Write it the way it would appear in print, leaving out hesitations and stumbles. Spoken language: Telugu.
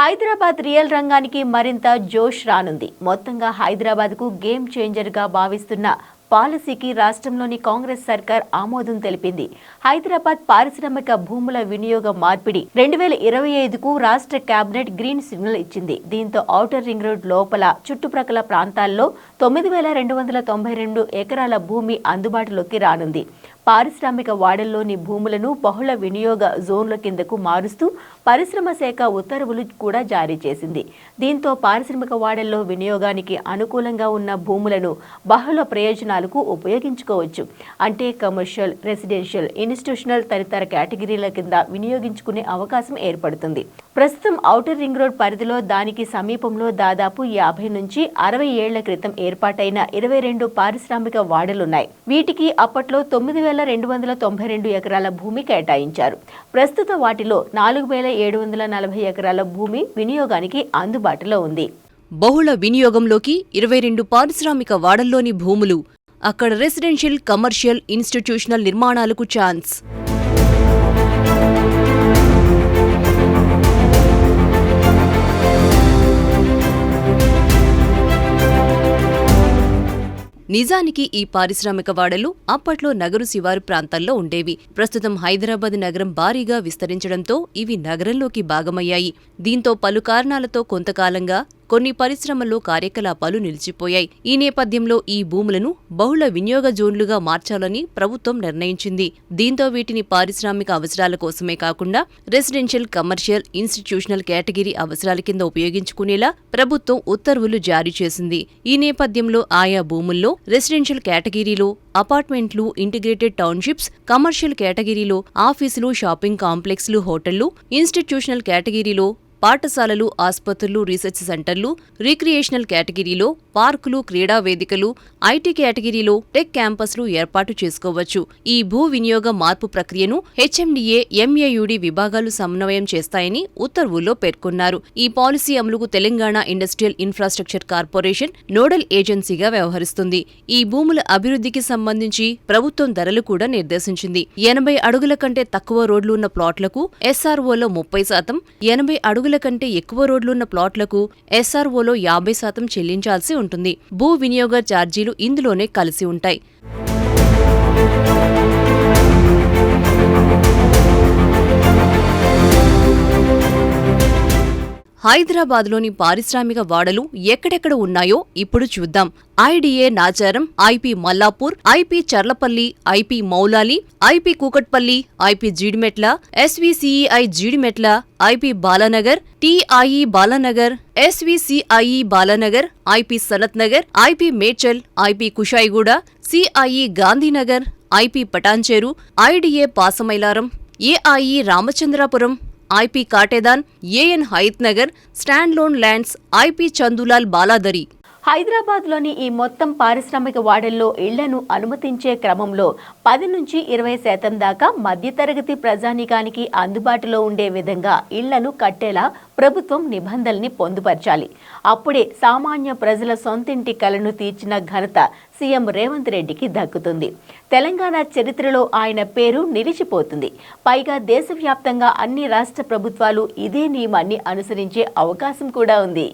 హైదరాబాద్ రియల్ రంగానికి మరింత జోష్ రానుంది. మొత్తంగా హైదరాబాద్కు గేమ్ చేంజర్గా భావిస్తున్న పాలసీకి రాష్ట్రంలోని కాంగ్రెస్ సర్కార్ ఆమోదం తెలిపింది. హైదరాబాద్ పారిశ్రామిక భూముల వినియోగ మార్పిడి 2025కు రాష్ట్ర కేబినెట్ గ్రీన్ సిగ్నల్ ఇచ్చింది. దీంతో ఔటర్ రింగ్ రోడ్ లోపల చుట్టుప్రక్కల ప్రాంతాల్లో 9292 ఎకరాల భూమి అందుబాటులోకి రానుంది. పారిశ్రామిక వాడల్లోని భూములను బహుళ వినియోగ జోన్ల కిందకు మారుస్తూ పరిశ్రమ శాఖ ఉత్తర్వులు కూడా జారీ చేసింది. దీంతో పారిశ్రామిక వాడల్లో వినియోగానికి అనుకూలంగా ఉన్న భూములను బహుళ ప్రయోజనాలకు ఉపయోగించుకోవచ్చు. అంటే కమర్షియల్, రెసిడెన్షియల్, ఇన్స్టిట్యూషనల్ తదితర కేటగిరీల కింద వినియోగించుకునే అవకాశం ఏర్పడుతుంది. ప్రస్తుతం ఔటర్ రింగ్ రోడ్ పరిధిలో దానికి సమీపంలో దాదాపు 50 నుంచి 60 ఏళ్ల క్రితం ఏర్పాటైన 22 పారిశ్రామిక వాడలున్నాయి. వీటికి అప్పట్లో 9292 ఎకరాల భూమి కేటాయించారు. ప్రస్తుత వాటిలో 4740 ఎకరాల భూమి వినియోగానికి అందుబాటులో ఉంది. బహుళ వినియోగంలోకి 22 పారిశ్రామిక వాడల్లోని భూములు, అక్కడ రెసిడెన్షియల్, కమర్షియల్, ఇన్స్టిట్యూషనల్ నిర్మాణాలకు ఛాన్స్. నిజానికి ఈ పారిశ్రామిక వాడలు అప్పట్లో నగరు శివారు ప్రాంతాల్లో ఉండేవి. ప్రస్తుతం హైదరాబాద్ నగరం భారీగా విస్తరించడంతో ఇవి నగరంలోకి భాగమయ్యాయి. దీంతో పలు కారణాలతో కొంతకాలంగా కొన్ని పరిశ్రమల్లో కార్యకలాపాలు నిలిచిపోయాయి. ఈ నేపథ్యంలో ఈ భూములను బహుళ వినియోగ జోన్లుగా మార్చాలని ప్రభుత్వం నిర్ణయించింది. దీంతో వీటిని పారిశ్రామిక అవసరాల కోసమే కాకుండా రెసిడెన్షియల్, కమర్షియల్, ఇన్స్టిట్యూషనల్ కేటగిరీ అవసరాల కింద ఉపయోగించుకునేలా ప్రభుత్వం ఉత్తర్వులు జారీ చేసింది. ఈ నేపథ్యంలో ఆయా భూముల్లో రెసిడెన్షియల్ కేటగిరీలో అపార్ట్మెంట్లు, ఇంటిగ్రేటెడ్ టౌన్షిప్స్, కమర్షియల్ కేటగిరీలో ఆఫీసులు, షాపింగ్ కాంప్లెక్స్లు, హోటళ్లు, ఇన్స్టిట్యూషనల్ కేటగిరీలో పాఠశాలలు, ఆసుపత్రులు, రీసెర్చ్ సెంటర్లు, రిక్రియేషనల్ కేటగిరీలో పార్కులు, క్రీడా వేదికలు, ఐటీ కేటగిరీలో టెక్ క్యాంపస్లు ఏర్పాటు చేసుకోవచ్చు. ఈ భూ వినియోగ మార్పు ప్రక్రియను హెచ్ఎండిఏ, ఎంఏయుడి విభాగాలు సమన్వయం చేస్తాయని ఉత్తర్వుల్లో పేర్కొన్నారు. ఈ పాలసీ అమలుకు Telangana industrial infrastructure corporation nodal ఏజెన్సీగా వ్యవహరిస్తుంది. ఈ భూముల అభివృద్ధికి సంబంధించి ప్రభుత్వం ధరలు కూడా నిర్దేశించింది. 80 అడుగుల కంటే తక్కువ రోడ్లు ఉన్న ప్లాట్లకు ఎస్ఆర్ఓలో 30%, 80 అడుగుల కంటే ఎక్కువ రోడ్లున్న ప్లాట్లకు ఎస్ఆర్ఓలో 50% చెల్లించాల్సి ఉంటుంది. భూ వినియోగ ఛార్జీలు ఇందులోనే కలిసి ఉంటాయి. హైదరాబాద్లోని పారిశ్రామిక వాడలు ఎక్కడెక్కడ ఉన్నాయో ఇప్పుడు చూద్దాం. IDA Nacharam, IP Mallapur, IP Cherlapally, IP Moulali, IP Kukatpally, IP Jeedimetla, SVCEI Jeedimetla, IP Balanagar, TIE Balanagar, SVCIE Balanagar, IP Sanath Nagar, IP Medchal, IP Kushaiguda, CIE Gandhinagar, IP Patancheru, IDA Pashamylaram, AIE Ramachandrapuram, IP Katedan, AN Hayath Nagar, stand alone lands, IP Chandulal Baradari. హైదరాబాద్లోని ఈ మొత్తం పారిశ్రామిక వాడల్లో ఇళ్లను అనుమతించే క్రమంలో 10 నుంచి 20% దాకా మధ్యతరగతి ప్రజానీకానికి అందుబాటులో ఉండే విధంగా ఇళ్లను కట్టేలా ప్రభుత్వం నిబంధనల్ని పొందుపరచాలి. అప్పుడే సామాన్య ప్రజల సొంతింటి కలను తీర్చిన ఘనత సీఎం రేవంత్ రెడ్డికి దక్కుతుంది. తెలంగాణ చరిత్రలో ఆయన పేరు నిలిచిపోతుంది. పైగా దేశవ్యాప్తంగా అన్ని రాష్ట్ర ప్రభుత్వాలు ఇదే నియమాన్ని అనుసరించే అవకాశం కూడా ఉంది.